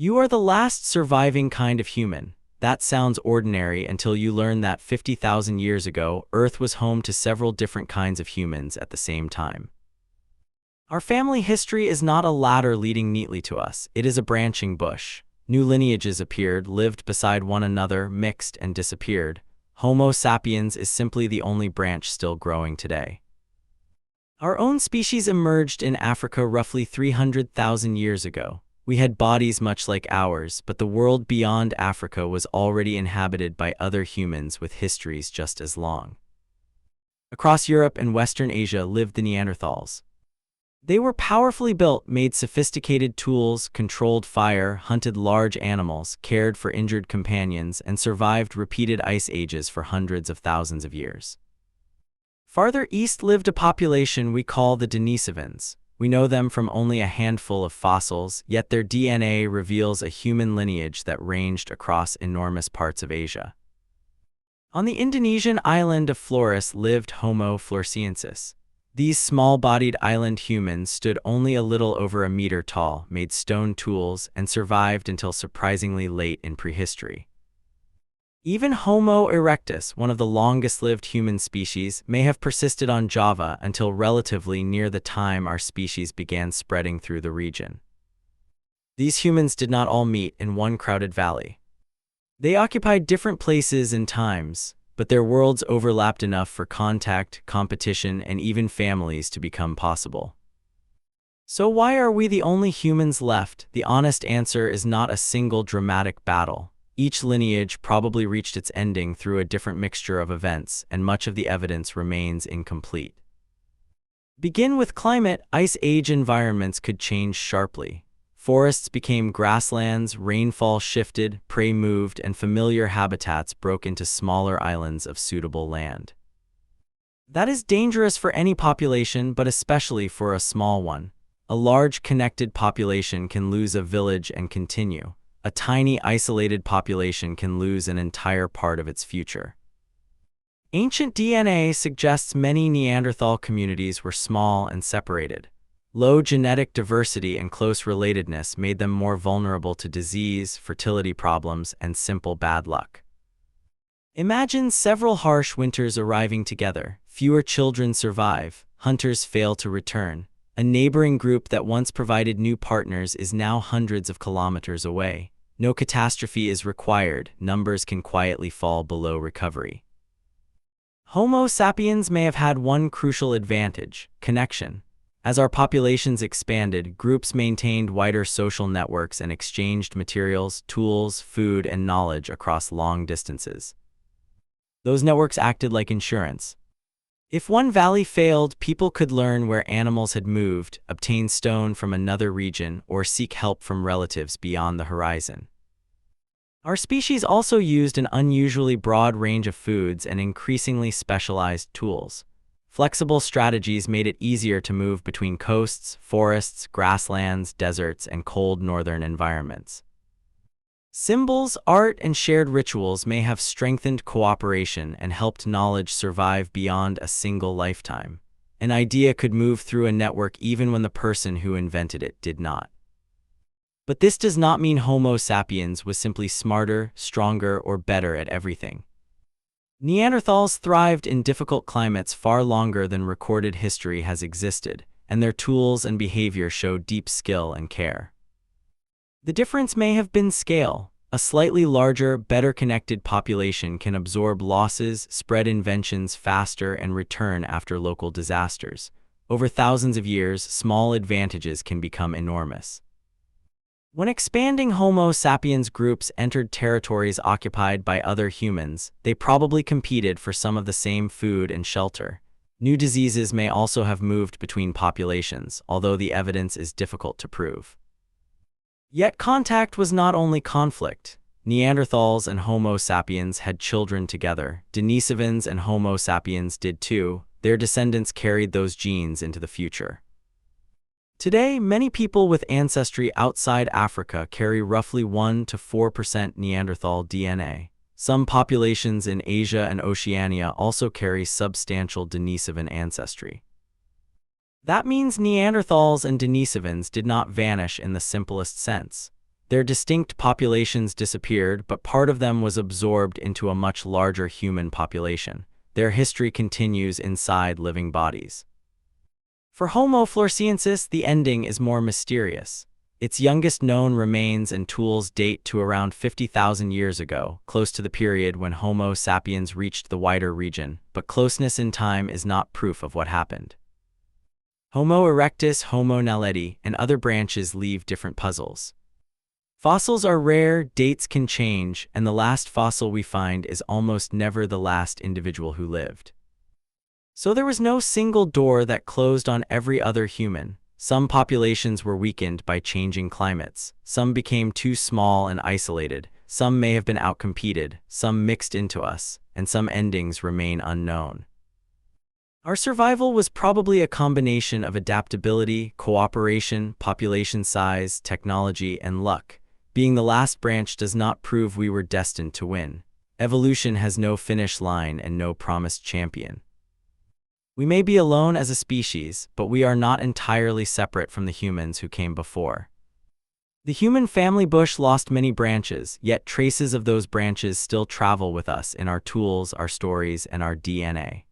You are the last surviving kind of human. That sounds ordinary until you learn that 50,000 years ago, Earth was home to several different kinds of humans at the same time. Our family history is not a ladder leading neatly to us, it is a branching bush. New lineages appeared, lived beside one another, mixed, and disappeared. Homo sapiens is simply the only branch still growing today. Our own species emerged in Africa roughly 300,000 years ago. We had bodies much like ours, but the world beyond Africa was already inhabited by other humans with histories just as long. Across Europe and Western Asia lived the Neanderthals. They were powerfully built, made sophisticated tools, controlled fire, hunted large animals, cared for injured companions, and survived repeated ice ages for hundreds of thousands of years. Farther east lived a population we call the Denisovans. We know them from only a handful of fossils, yet their DNA reveals a human lineage that ranged across enormous parts of Asia. On the Indonesian island of Flores lived Homo floresiensis. These small-bodied island humans stood only a little over a meter tall, made stone tools, and survived until surprisingly late in prehistory. Even Homo erectus, one of the longest-lived human species, may have persisted on Java until relatively near the time our species began spreading through the region. These humans did not all meet in one crowded valley. They occupied different places and times, but their worlds overlapped enough for contact, competition, and even families to become possible. So why are we the only humans left? The honest answer is not a single dramatic battle. Each lineage probably reached its ending through a different mixture of events, and much of the evidence remains incomplete. Begin with climate. Ice Age environments could change sharply. Forests became grasslands, rainfall shifted, prey moved, and familiar habitats broke into smaller islands of suitable land. That is dangerous for any population, but especially for a small one. A large connected population can lose a village and continue. A tiny isolated population can lose an entire part of its future. Ancient DNA suggests many Neanderthal communities were small and separated. Low genetic diversity and close relatedness made them more vulnerable to disease, fertility problems, and simple bad luck. Imagine several harsh winters arriving together. Fewer children survive, hunters fail to return. A neighboring group that once provided new partners is now hundreds of kilometers away. No catastrophe is required, numbers can quietly fall below recovery. Homo sapiens may have had one crucial advantage: connection. As our populations expanded, groups maintained wider social networks and exchanged materials, tools, food, and knowledge across long distances. Those networks acted like insurance. If one valley failed, people could learn where animals had moved, obtain stone from another region, or seek help from relatives beyond the horizon. Our species also used an unusually broad range of foods and increasingly specialized tools. Flexible strategies made it easier to move between coasts, forests, grasslands, deserts, and cold northern environments. Symbols, art, and shared rituals may have strengthened cooperation and helped knowledge survive beyond a single lifetime. An idea could move through a network even when the person who invented it did not. But this does not mean Homo sapiens was simply smarter, stronger, or better at everything. Neanderthals thrived in difficult climates far longer than recorded history has existed, and their tools and behavior show deep skill and care. The difference may have been scale. A slightly larger, better connected population can absorb losses, spread inventions faster, and return after local disasters. Over thousands of years, small advantages can become enormous. When expanding Homo sapiens groups entered territories occupied by other humans, they probably competed for some of the same food and shelter. New diseases may also have moved between populations, although the evidence is difficult to prove. Yet contact was not only conflict. Neanderthals and Homo sapiens had children together. Denisovans and Homo sapiens did too. Their descendants carried those genes into the future. Today, many people with ancestry outside Africa carry roughly 1 to 4% Neanderthal DNA. Some populations in Asia and Oceania also carry substantial Denisovan ancestry. That means Neanderthals and Denisovans did not vanish in the simplest sense. Their distinct populations disappeared, but part of them was absorbed into a much larger human population. Their history continues inside living bodies. For Homo floresiensis, the ending is more mysterious. Its youngest known remains and tools date to around 50,000 years ago, close to the period when Homo sapiens reached the wider region, but closeness in time is not proof of what happened. Homo erectus, Homo naledi, and other branches leave different puzzles. Fossils are rare, dates can change, and the last fossil we find is almost never the last individual who lived. So there was no single door that closed on every other human. Some populations were weakened by changing climates, some became too small and isolated, some may have been outcompeted, some mixed into us, and some endings remain unknown. Our survival was probably a combination of adaptability, cooperation, population size, technology, and luck. Being the last branch does not prove we were destined to win. Evolution has no finish line and no promised champion. We may be alone as a species, but we are not entirely separate from the humans who came before. The human family bush lost many branches, yet traces of those branches still travel with us in our tools, our stories, and our DNA.